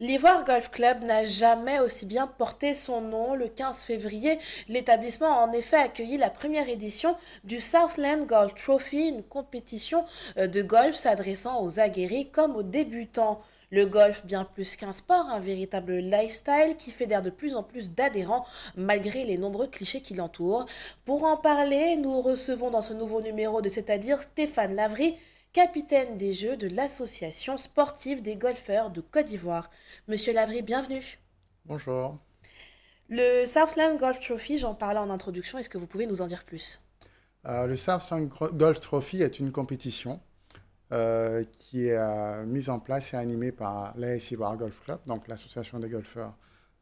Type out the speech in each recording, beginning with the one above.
L'Ivoire Golf Club n'a jamais aussi bien porté son nom. Le 15 février, l'établissement a en effet accueilli la première édition du Southland Golf Trophy, une compétition de golf s'adressant aux aguerris comme aux débutants. Le golf, bien plus qu'un sport, un véritable lifestyle qui fédère de plus en plus d'adhérents malgré les nombreux clichés qui l'entourent. Pour en parler, nous recevons dans ce nouveau numéro de C'est-à-dire Stéphane Lavry, capitaine des Jeux de l'Association sportive des golfeurs de Côte d'Ivoire. Monsieur Lavry, bienvenue. Bonjour. Le Southland Golf Trophy, j'en parlais en introduction, est-ce que vous pouvez nous en dire plus? Le Southland Golf Trophy est une compétition qui est mise en place et animée par l'AS Ivoire Golf Club, donc l'Association des golfeurs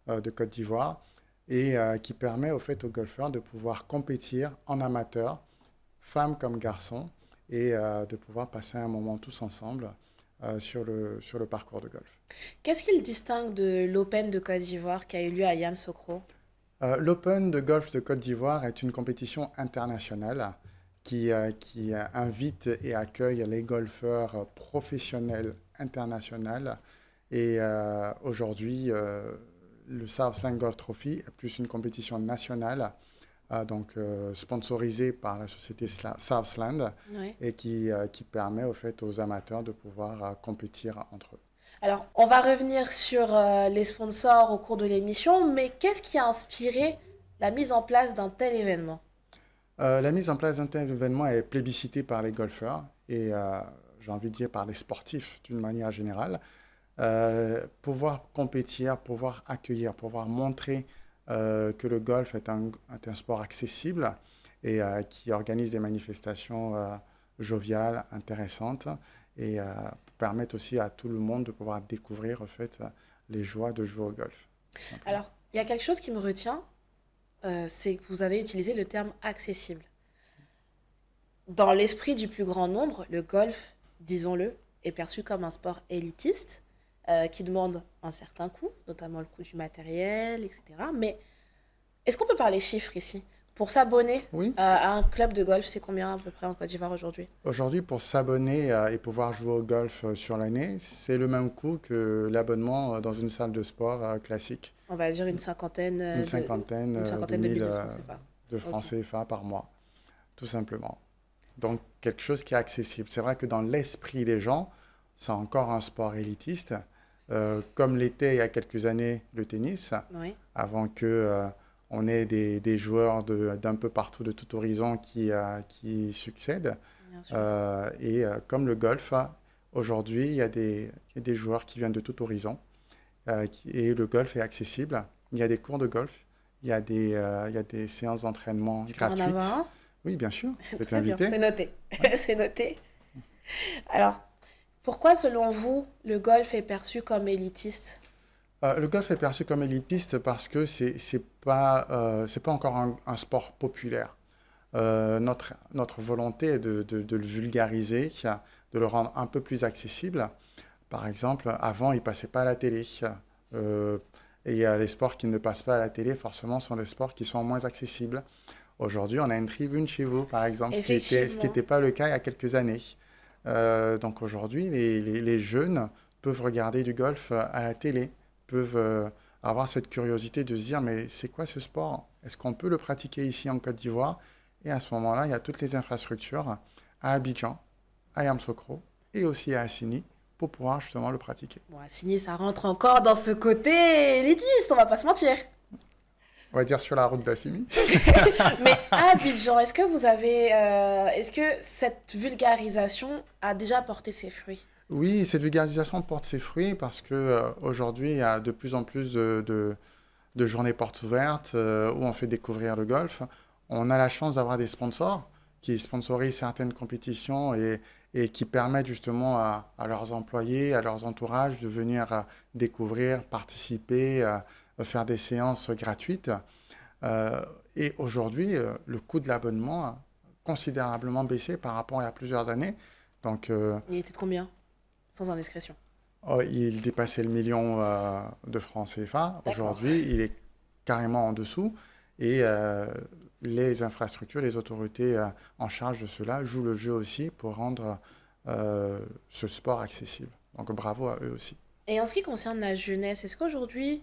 de Côte d'Ivoire, et qui permet au fait aux golfeurs de pouvoir compétir en amateur, femmes comme garçons, et de pouvoir passer un moment tous ensemble sur le parcours de golf. Qu'est-ce qu'il distingue de l'Open de Côte d'Ivoire qui a eu lieu à Yamoussoukro? L'Open de golf de Côte d'Ivoire est une compétition internationale qui invite et accueille les golfeurs professionnels internationaux. Et aujourd'hui, le Southland Golf Trophy est plus une compétition nationale, sponsorisée par la société Southland Ouais. et qui permet au fait aux amateurs de pouvoir compétir entre eux. Alors, on va revenir sur les sponsors au cours de l'émission, mais qu'est-ce qui a inspiré la mise en place d'un tel événement? La mise en place d'un tel événement est plébiscitée par les golfeurs et j'ai envie de dire par les sportifs d'une manière générale. Pouvoir compétir, pouvoir accueillir, pouvoir montrer que le golf est un sport accessible et qui organise des manifestations joviales, intéressantes et permettent aussi à tout le monde de pouvoir découvrir en fait, les joies de jouer au golf, tout simplement. Alors, il y a quelque chose qui me retient, c'est que vous avez utilisé le terme accessible. Dans l'esprit du plus grand nombre, le golf, disons-le, est perçu comme un sport élitiste qui demande un certain coût, notamment le coût du matériel, etc. Mais est-ce qu'on peut parler chiffres ici? Pour s'abonner Oui. à un club de golf, c'est combien à peu près en Côte d'Ivoire aujourd'hui? Aujourd'hui, pour s'abonner et pouvoir jouer au golf sur l'année, c'est le même coût que l'abonnement dans une salle de sport classique. On va dire une cinquantaine Une une cinquantaine de cinquantaine de mille mille de francs CFA. de Ok. francs CFA par mois, tout simplement. Donc, quelque chose qui est accessible. C'est vrai que dans l'esprit des gens, c'est encore un sport élitiste, comme l'était il y a quelques années le tennis, Oui, avant que on ait des joueurs d'un peu partout, de tout horizon qui succèdent. bien sûr. Comme le golf, aujourd'hui, il y a des joueurs qui viennent de tout horizon et le golf est accessible. Il y a des cours de golf, il y a des séances d'entraînement Je peux en avoir gratuites. un? Oui, bien sûr, je peux Très bien, t'inviter. c'est noté. Ouais. C'est noté. Alors, pourquoi, selon vous, le golf est perçu comme élitiste? Le golf est perçu comme élitiste parce que c'est pas encore un sport populaire. Notre volonté est de le vulgariser, de le rendre un peu plus accessible. Par exemple, avant, il ne passait pas à la télé. Euh, les sports qui ne passent pas à la télé, forcément, sont des sports qui sont moins accessibles. Aujourd'hui, on a une tribune chez vous, par exemple, ce qui Effectivement. n'était pas le cas il y a quelques années. Donc aujourd'hui, les jeunes peuvent regarder du golf à la télé, peuvent avoir cette curiosité de se dire, mais c'est quoi ce sport? Est-ce qu'on peut le pratiquer ici en Côte d'Ivoire? Et à ce moment-là, il y a toutes les infrastructures à Abidjan, à Yamoussoukro et aussi à Assini pour pouvoir justement le pratiquer. Bon, Assigné, ça rentre encore dans ce côté élitiste, on va pas se mentir. On va dire sur la route d'Assini. Mais à Abidjan, est-ce que vous avez, est-ce que cette vulgarisation a déjà porté ses fruits? Oui, cette vulgarisation porte ses fruits parce que aujourd'hui, il y a de plus en plus de journées portes ouvertes où on fait découvrir le golf. On a la chance d'avoir des sponsors qui sponsorisent certaines compétitions et qui permettent justement à leurs employés, à leurs entourages de venir découvrir, participer, faire des séances gratuites. Euh, et aujourd'hui, le coût de l'abonnement a considérablement baissé par rapport à il y a plusieurs années. Donc, Il était de combien? Sans indiscrétion. oh, il dépassait le million de francs CFA. D'accord. Aujourd'hui, il est carrément en dessous. Et les infrastructures, les autorités en charge de cela jouent le jeu aussi pour rendre ce sport accessible. Donc bravo à eux aussi. Et en ce qui concerne la jeunesse, est-ce qu'aujourd'hui,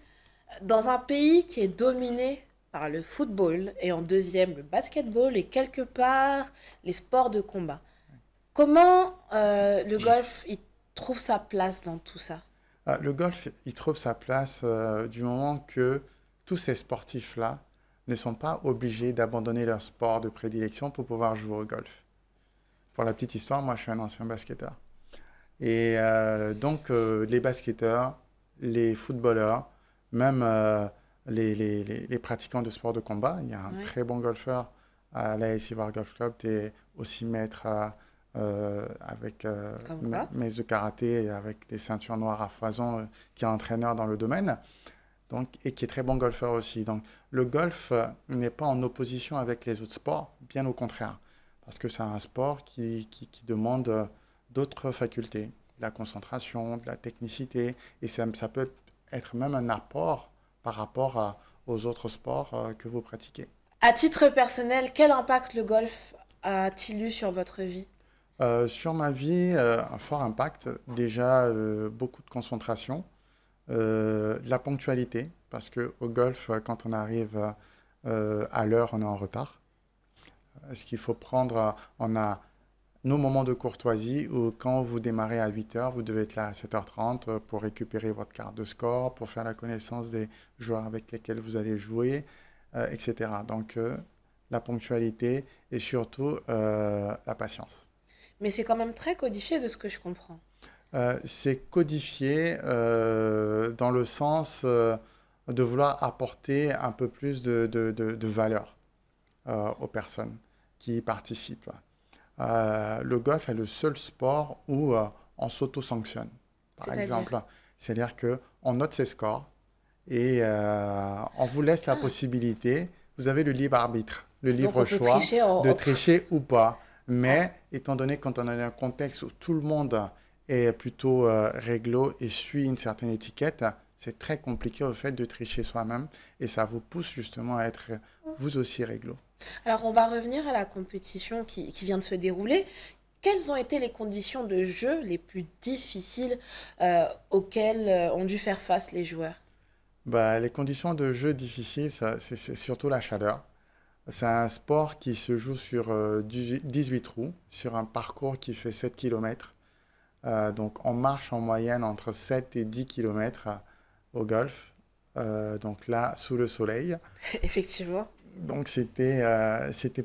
dans un pays qui est dominé par le football et en deuxième le basketball et quelque part les sports de combat, comment le golf il trouve sa place dans tout ça? Le golf, il trouve sa place du moment que tous ces sportifs-là ne sont pas obligés d'abandonner leur sport de prédilection pour pouvoir jouer au golf. Pour la petite histoire, moi je suis un ancien basketteur. Et donc les basketteurs, les footballeurs, même les pratiquants de sport de combat, il y a un Ouais, très bon golfeur à l'AS Ivoire Golf Club, tu es aussi maître avec comme quoi? maître de karaté et avec des ceintures noires à foison, qui est entraîneur dans le domaine. Donc, et qui est très bon golfeur aussi. Donc, le golf n'est pas en opposition avec les autres sports, bien au contraire, parce que c'est un sport qui demande d'autres facultés, de la concentration, de la technicité, et ça peut être même un apport par rapport aux autres sports que vous pratiquez. À titre personnel, quel impact le golf a-t-il eu sur votre vie? Sur ma vie, un fort impact, déjà beaucoup de concentration, de la ponctualité, parce qu'au golf, quand on arrive à l'heure, on est en retard. Ce qu'il faut prendre, on a nos moments de courtoisie où quand vous démarrez à 8 heures, vous devez être là à 7h30 pour récupérer votre carte de score, pour faire la connaissance des joueurs avec lesquels vous allez jouer, etc. Donc la ponctualité et surtout la patience. Mais c'est quand même très codifié de ce que je comprends. C'est codifié dans le sens de vouloir apporter un peu plus de valeur aux personnes qui y participent. Le golf est le seul sport où on s'auto-sanctionne. Par exemple, C'est-à-dire? c'est-à-dire qu'on note ses scores et on vous laisse la Ah, possibilité, vous avez le libre arbitre, le donc libre on peut choix tricher de tricher ou pas. Ah, Mais étant donné qu'on est dans un contexte où tout le monde est plutôt réglo et suit une certaine étiquette, c'est très compliqué au fait de tricher soi-même et ça vous pousse justement à être vous aussi réglo. alors, on va revenir à la compétition qui vient de se dérouler. Quelles ont été les conditions de jeu les plus difficiles auxquelles ont dû faire face les joueurs? Bah, les conditions de jeu difficiles, c'est surtout la chaleur. C'est un sport qui se joue sur 18 trous, sur un parcours qui fait 7 km. Donc on marche en moyenne entre 7 et 10 km au golf. Donc là, sous le soleil. Effectivement. Donc c'était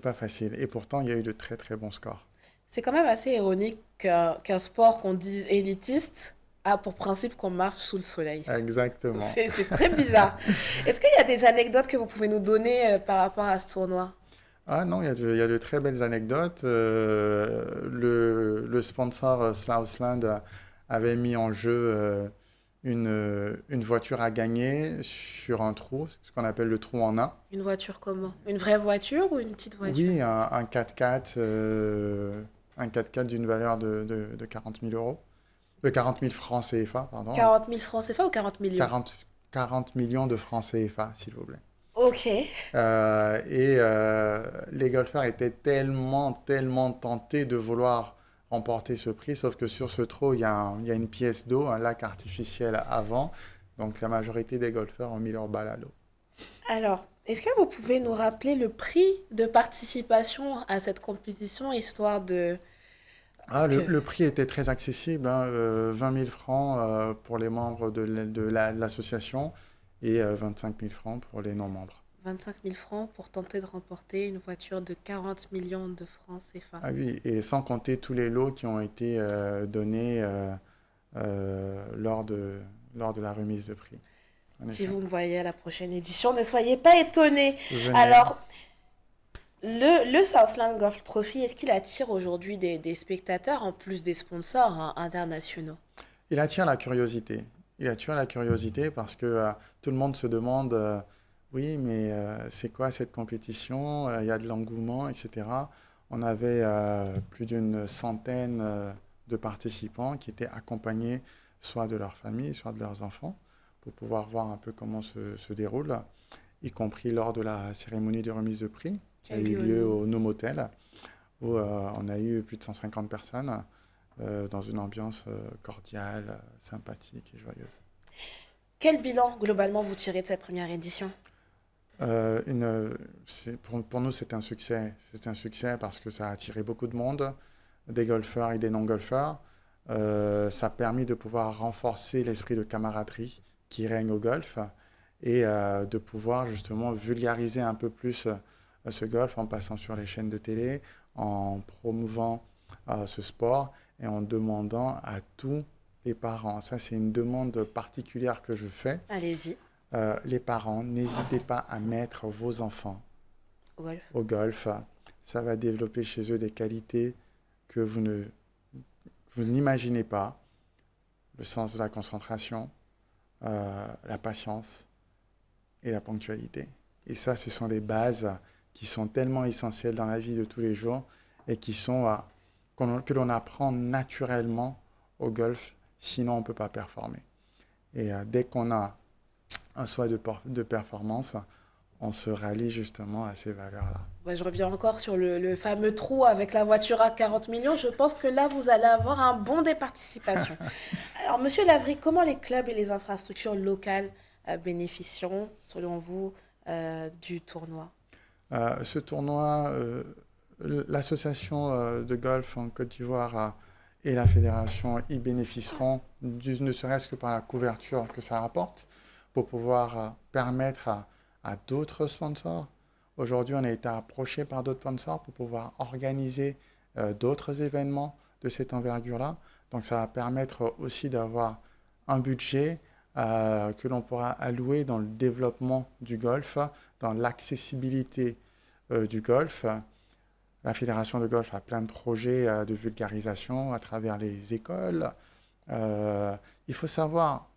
pas facile. Et pourtant, il y a eu de très très bons scores. C'est quand même assez ironique qu'un sport qu'on dise élitiste a pour principe qu'on marche sous le soleil. Exactement. C'est très bizarre. Est-ce qu'il y a des anecdotes que vous pouvez nous donner par rapport à ce tournoi? Ah non, il y a de très belles anecdotes. Le sponsor Southland avait mis en jeu une voiture à gagner sur un trou, ce qu'on appelle le trou en un. Une voiture comment? Une vraie voiture ou une petite voiture? Oui, un 4x4, un 4x4 d'une valeur de 40 000 euros, de 40 000 francs CFA, pardon. 40 000 francs CFA ou 40 millions? 40 millions de francs CFA, s'il vous plaît. Ok. Les golfeurs étaient tellement tentés de vouloir remporter ce prix, sauf que sur ce trot, il y a une pièce d'eau, un lac artificiel avant. Donc la majorité des golfeurs ont mis leur balle à l'eau. Alors, est-ce que vous pouvez nous rappeler le prix de participation à cette compétition, histoire de... Ah, Parce que le prix était très accessible, hein, 20 000 francs pour les membres de l'association et 25 000 francs pour les non-membres. 25 000 francs pour tenter de remporter une voiture de 40 millions de francs CFA. Ah oui, et sans compter tous les lots qui ont été donnés lors de la remise de prix. En Si effet. vous me voyez à la prochaine édition, ne soyez pas étonnés. Venez. Alors, le Southland Golf Trophy, est-ce qu'il attire aujourd'hui des spectateurs en plus des sponsors internationaux? Il attire la curiosité. Il attire la curiosité parce que tout le monde se demande, oui, mais c'est quoi cette compétition? Il y a de l'engouement, etc. On avait plus d'une centaine de participants qui étaient accompagnés soit de leur famille, soit de leurs enfants, pour pouvoir voir un peu comment se déroule, y compris lors de la cérémonie de remise de prix qui Qui a a eu eu lieu lieu au Nomotel, où on a eu plus de 150 personnes dans une ambiance cordiale, sympathique et joyeuse. Quel bilan globalement vous tirez de cette première édition? Pour nous, c'est un succès. C'est un succès parce que ça a attiré beaucoup de monde, des golfeurs et des non-golfeurs. Ça a permis de pouvoir renforcer l'esprit de camaraderie qui règne au golf et de pouvoir justement vulgariser un peu plus ce golf en passant sur les chaînes de télé, en promouvant ce sport et en demandant à tous les parents. Ça, c'est une demande particulière que je fais. Allez-y. Les parents, n'hésitez pas à mettre vos enfants au golf. Ça va développer chez eux des qualités que vous n'imaginez pas. Le sens de la concentration, la patience et la ponctualité. Et ça, ce sont des bases qui sont tellement essentielles dans la vie de tous les jours et qui sont, que l'on apprend naturellement au golf, sinon on ne peut pas performer. Et dès qu'on a un souhait de performance, on se rallie justement à ces valeurs-là. Ouais, je reviens encore sur le fameux trou avec la voiture à 40 millions. Je pense que là, vous allez avoir un bon des participations. Alors, Monsieur Lavry, comment les clubs et les infrastructures locales bénéficieront, selon vous, du tournoi? Ce tournoi, l'association de golf en Côte d'Ivoire et la fédération y bénéficieront, ne serait-ce que par la couverture que ça rapporte, pour pouvoir permettre à d'autres sponsors. Aujourd'hui, on a été approché par d'autres sponsors pour pouvoir organiser d'autres événements de cette envergure-là. Donc, ça va permettre aussi d'avoir un budget que l'on pourra allouer dans le développement du golf, dans l'accessibilité du golf. La Fédération de golf a plein de projets de vulgarisation à travers les écoles. Il faut savoir,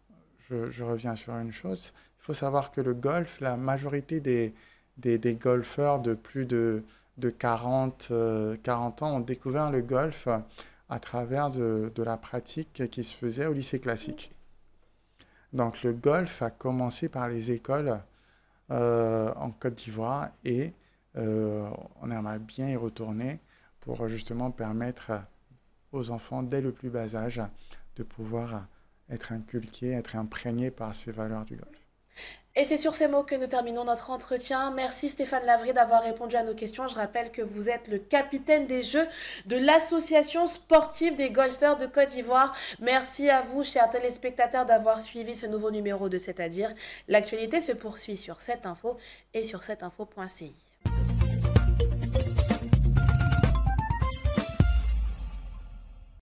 je reviens sur une chose, il faut savoir que le golf, la majorité des golfeurs de plus de 40 ans ont découvert le golf à travers de la pratique qui se faisait au lycée classique. Donc le golf a commencé par les écoles en Côte d'Ivoire et on aimerait bien y retourner pour justement permettre aux enfants dès le plus bas âge de pouvoir être inculqués, être imprégnés par ces valeurs du golf. Et c'est sur ces mots que nous terminons notre entretien. Merci Stéphane Lavry d'avoir répondu à nos questions. Je rappelle que vous êtes le capitaine des Jeux de l'Association sportive des golfeurs de Côte d'Ivoire. Merci à vous, chers téléspectateurs, d'avoir suivi ce nouveau numéro de C'est-à-dire. L'actualité se poursuit sur 7info et sur 7info.ci.